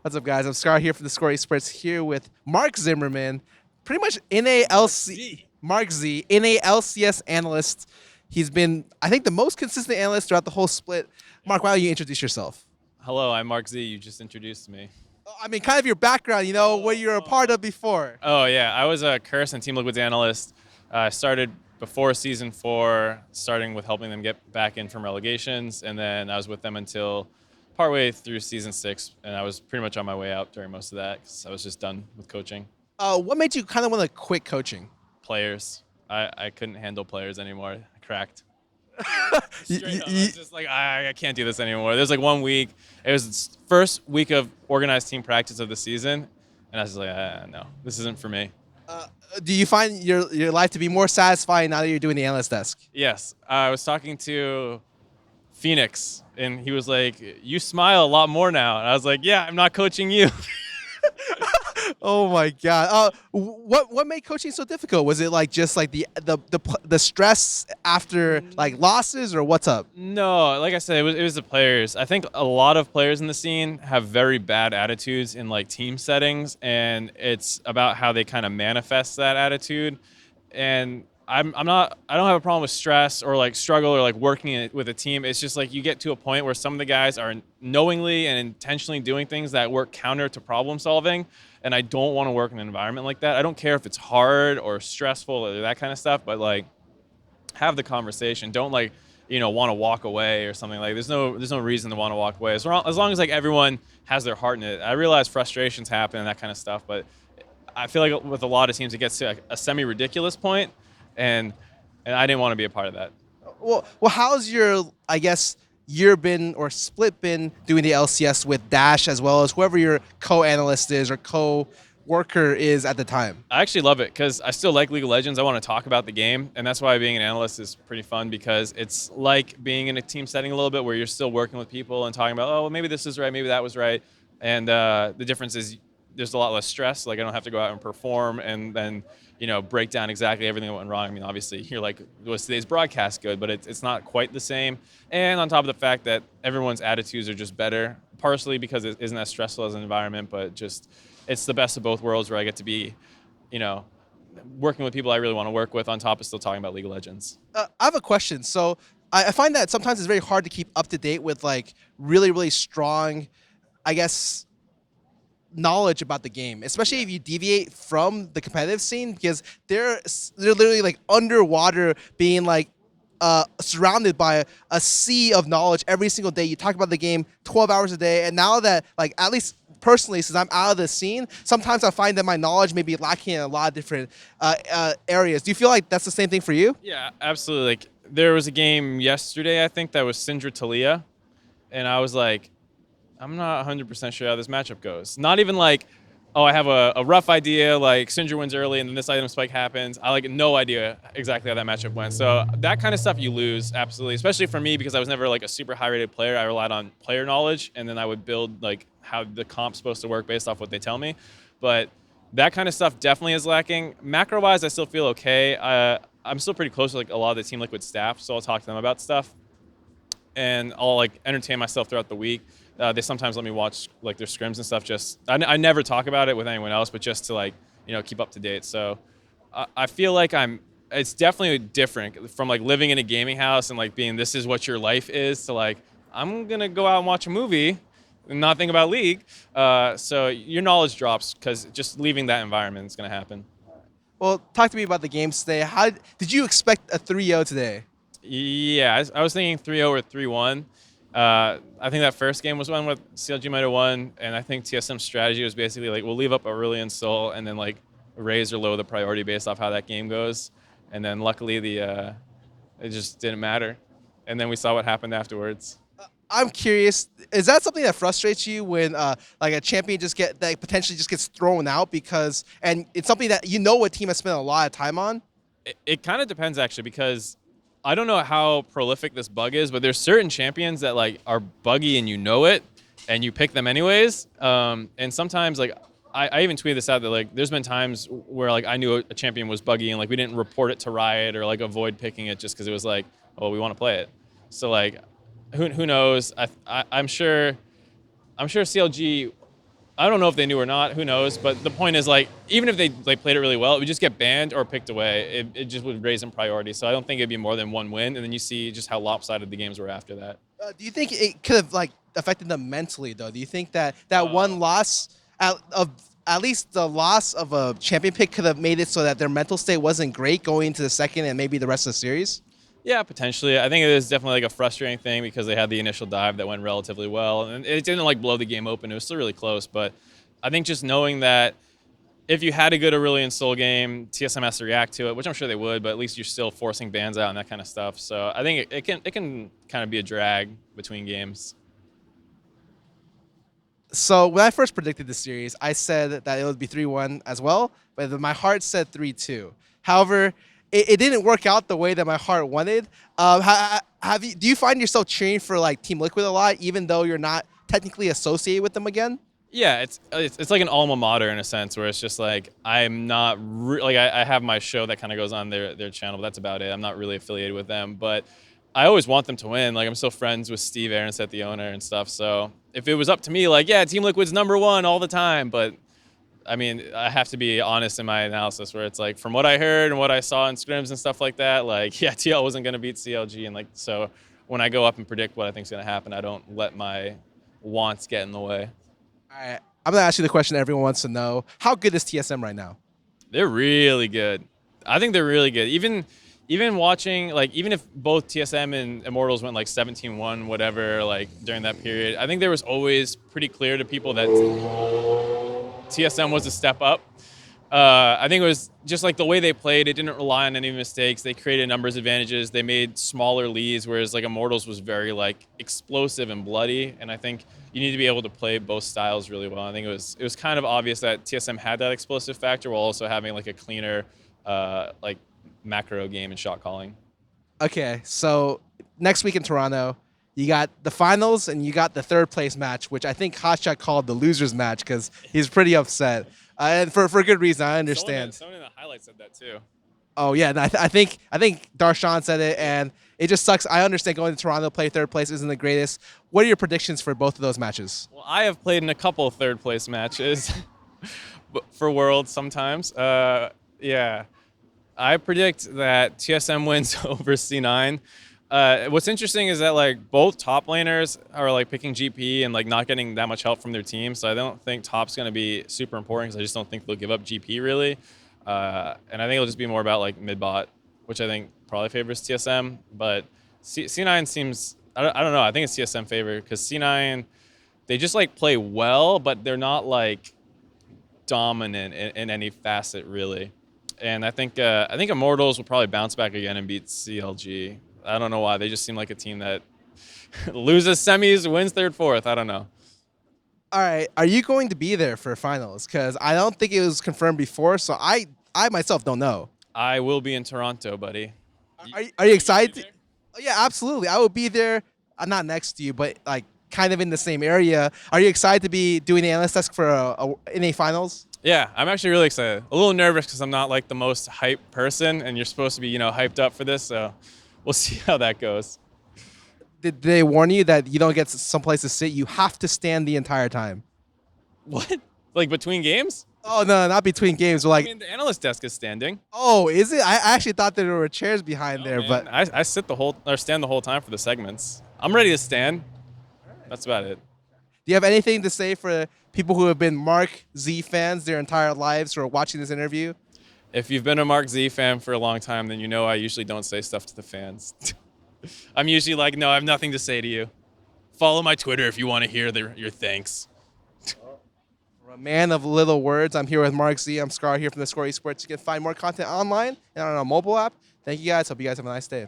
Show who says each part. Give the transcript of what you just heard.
Speaker 1: What's up, guys? I'm Scar here from theScore eSports here with Mark Zimmerman, pretty much NA LCS, MarkZ, NA LCS analyst. He's been, I think, the most consistent analyst throughout the whole split. Mark, why don't you introduce yourself?
Speaker 2: Hello, I'm MarkZ. You just introduced me.
Speaker 1: I mean, kind of your background, what you were a part of before.
Speaker 2: Oh yeah, I was a Curse and Team Liquid's analyst. I started before season 4, starting with helping them get back in from relegations, and then I was with them until partway through season 6, and I was pretty much on my way out during most of that because I was just done with coaching.
Speaker 1: What made you kind of want to quit coaching?
Speaker 2: Players, I couldn't handle players anymore. I cracked.
Speaker 1: You-
Speaker 2: Straight up, I
Speaker 1: you-
Speaker 2: was just like, I can't do this anymore. There's like 1 week. It was the first week of organized team practice of the season, and I was like, no, this isn't for me.
Speaker 1: do you find your life to be more satisfying now that you're doing the analyst desk?
Speaker 2: Yes, I was talking to Phoenix, and he was like, "You smile a lot more now." And I was like, "Yeah, I'm not coaching you."
Speaker 1: Oh my God! What made coaching so difficult? Was it like just like the stress after like losses, or what's up?
Speaker 2: No, like I said, it was the players. I think a lot of players in the scene have very bad attitudes in like team settings, and it's about how they kind of manifest that attitude. And I don't have a problem with stress or like struggle or like working with a team. It's just like you get to a point where some of the guys are knowingly and intentionally doing things that work counter to problem solving, and I don't want to work in an environment like that. I don't care if it's hard or stressful or that kind of stuff, but like have the conversation. Don't like want to walk away or something. Like there's no reason to want to walk away as long as like everyone has their heart in it. I realize frustrations happen and that kind of stuff, but I feel like with a lot of teams it gets to a semi ridiculous point, and I didn't want to be a part of that.
Speaker 1: Well, how's your year been or split been doing the LCS with Dash as well as whoever your co-analyst is or co-worker is at the time?
Speaker 2: I actually love it because I still like League of Legends. I want to talk about the game, and that's why being an analyst is pretty fun because it's like being in a team setting a little bit where you're still working with people and talking about, oh, well, maybe this is right, maybe that was right. And the difference is there's a lot less stress. Like I don't have to go out and perform and then break down exactly everything that went wrong. I mean, obviously you're like, was today's broadcast good? But it's not quite the same. And on top of the fact that everyone's attitudes are just better, partially because it isn't as stressful as an environment, but just it's the best of both worlds where I get to be, working with people I really want to work with on top of still talking about League of Legends.
Speaker 1: I have a question. So I find that sometimes it's very hard to keep up to date with like really, really strong, I guess, knowledge about the game, especially if you deviate from the competitive scene because they're literally like underwater being like surrounded by a sea of knowledge every single day. You talk about the game 12 hours a day, and now that like at least personally, since I'm out of the scene, sometimes I find that my knowledge may be lacking in a lot of different areas. Do you feel like that's the same thing for you?
Speaker 2: Yeah, absolutely. Like there was a game yesterday, I think that was Syndra Talia, and I was like, I'm not 100% sure how this matchup goes. Not even like, oh, I have a rough idea, like Syndra wins early and then this item spike happens. I like no idea exactly how that matchup went. So that kind of stuff you lose, absolutely. Especially for me because I was never like a super high rated player. I relied on player knowledge and then I would build like how the comp's supposed to work based off what they tell me. But that kind of stuff definitely is lacking. Macro-wise, I still feel okay. I'm still pretty close with like a lot of the Team Liquid staff, so I'll talk to them about stuff. And I'll like entertain myself throughout the week. They sometimes let me watch like their scrims and stuff. Just I never talk about it with anyone else, but just to like keep up to date. So I feel like it's definitely different from like living in a gaming house and like being this is what your life is to like I'm gonna go out and watch a movie and not think about League. So your knowledge drops because just leaving that environment is gonna happen.
Speaker 1: Well, talk to me about the games today. How did you expect a 3-0 today?
Speaker 2: Yeah, I was thinking 3-0 or 3-1. I think that first game was one with CLG might have won, and I think TSM's strategy was basically like we'll leave up Aurelion Soul and then like raise or lower the priority based off how that game goes. And then luckily it just didn't matter. And then we saw what happened afterwards.
Speaker 1: I'm curious, is that something that frustrates you when like a champion that potentially just gets thrown out and it's something that a team has spent a lot of time on?
Speaker 2: It kind of depends actually because I don't know how prolific this bug is, but there's certain champions that like are buggy and you know it, and you pick them anyways. And sometimes like I even tweeted this out that like there's been times where like I knew a champion was buggy and like we didn't report it to Riot or like avoid picking it just because it was like, oh, we want to play it. So like who knows? I'm sure CLG I don't know if they knew or not. Who knows? But the point is, like, even if they played it really well, it would just get banned or picked away. It just would raise in priority. So I don't think it'd be more than one win. And then you see just how lopsided the games were after that.
Speaker 1: Do you think it could have like affected them mentally though? Do you think that that one loss of at least the loss of a champion pick could have made it so that their mental state wasn't great going into the second and maybe the rest of the series?
Speaker 2: Yeah, potentially. I think it is definitely like a frustrating thing because they had the initial dive that went relatively well, and it didn't like blow the game open. It was still really close, but I think just knowing that if you had a good Aurelion Soul game, TSM has to react to it, which I'm sure they would, but at least you're still forcing bans out and that kind of stuff. So I think it can kind of be a drag between games.
Speaker 1: So when I first predicted the series, I said that it would be 3-1 as well, but my heart said 3-2. However, it didn't work out the way that my heart wanted. Do you find yourself cheering for like Team Liquid a lot, even though you're not technically associated with them again?
Speaker 2: Yeah, it's like an alma mater in a sense, where it's just like I'm not like I have my show that kind of goes on their channel, but that's about it. I'm not really affiliated with them, but I always want them to win. Like I'm still friends with Steve Aronset, the owner, and stuff. So if it was up to me, like yeah, Team Liquid's #1 all the time, but I mean I have to be honest in my analysis, where it's like from what I heard and what I saw in scrims and stuff like that, like yeah, TL wasn't going to beat CLG, and like so when I go up and predict what I think's going to happen, I don't let my wants get in the way.
Speaker 1: All right, I'm gonna ask you the question everyone wants to know: how good is TSM right now?
Speaker 2: They're really good. I think they're really good. Even watching, like, even if both TSM and Immortals went like 17-1, whatever, like during that period, I think there was always pretty clear to people that TSM was a step up. I think it was just like the way they played. It didn't rely on any mistakes. They created numbers advantages. They made smaller leads, whereas like Immortals was very like explosive and bloody. And I think you need to be able to play both styles really well. I think it was kind of obvious that TSM had that explosive factor while also having like a cleaner like macro game and shot calling.
Speaker 1: Okay, so next week in Toronto, you got the finals and you got the third place match, which I think Hotshot called the losers match because he's pretty upset. And for good reason, I understand.
Speaker 2: Someone in the highlights said that too.
Speaker 1: Oh yeah, and I think Darshan said it, and it just sucks. I understand going to Toronto to play third place isn't the greatest. What are your predictions for both of those matches?
Speaker 2: Well, I have played in a couple of third place matches for Worlds sometimes. Yeah. I predict that TSM wins over C9. What's interesting is that like both top laners are like picking GP and like not getting that much help from their team. So I don't think top's going to be super important because I just don't think they'll give up GP really. And I think it'll just be more about like mid bot, which I think probably favors TSM. But C9 seems, I don't know. I think it's TSM favor because C9, they just like play well, but they're not like dominant in any facet really. And I think Immortals will probably bounce back again and beat CLG. I don't know why. They just seem like a team that loses semis, wins third, fourth. I don't know.
Speaker 1: All right, are you going to be there for finals? Because I don't think it was confirmed before, so I myself don't know.
Speaker 2: I will be in Toronto, buddy.
Speaker 1: Are you excited? Oh, yeah, absolutely. I will be there. Not next to you, but like kind of in the same area. Are you excited to be doing the analyst desk for a NA finals?
Speaker 2: Yeah, I'm actually really excited. A little nervous because I'm not like the most hype person, and you're supposed to be, hyped up for this. So we'll see how that goes.
Speaker 1: Did they warn you that you don't get someplace to sit? You have to stand the entire time.
Speaker 2: What? Like between games?
Speaker 1: Oh no, not between games. But like,
Speaker 2: I mean, the analyst desk is standing.
Speaker 1: oh, is it? I actually thought that there were chairs behind there,
Speaker 2: Man,
Speaker 1: but
Speaker 2: I stand the whole time for the segments. I'm ready to stand. That's about it.
Speaker 1: do you have anything to say for people who have been MarkZ fans their entire lives who are watching this interview?
Speaker 2: If you've been a MarkZ fan for a long time, then you know I usually don't say stuff to the fans. I'm usually like, no, I have nothing to say to you. Follow my Twitter if you want to hear your thanks.
Speaker 1: For a man of little words, I'm here with MarkZ. I'm Scar here from theScore eSports. You can find more content online and on our mobile app. Thank you guys. Hope you guys have a nice day.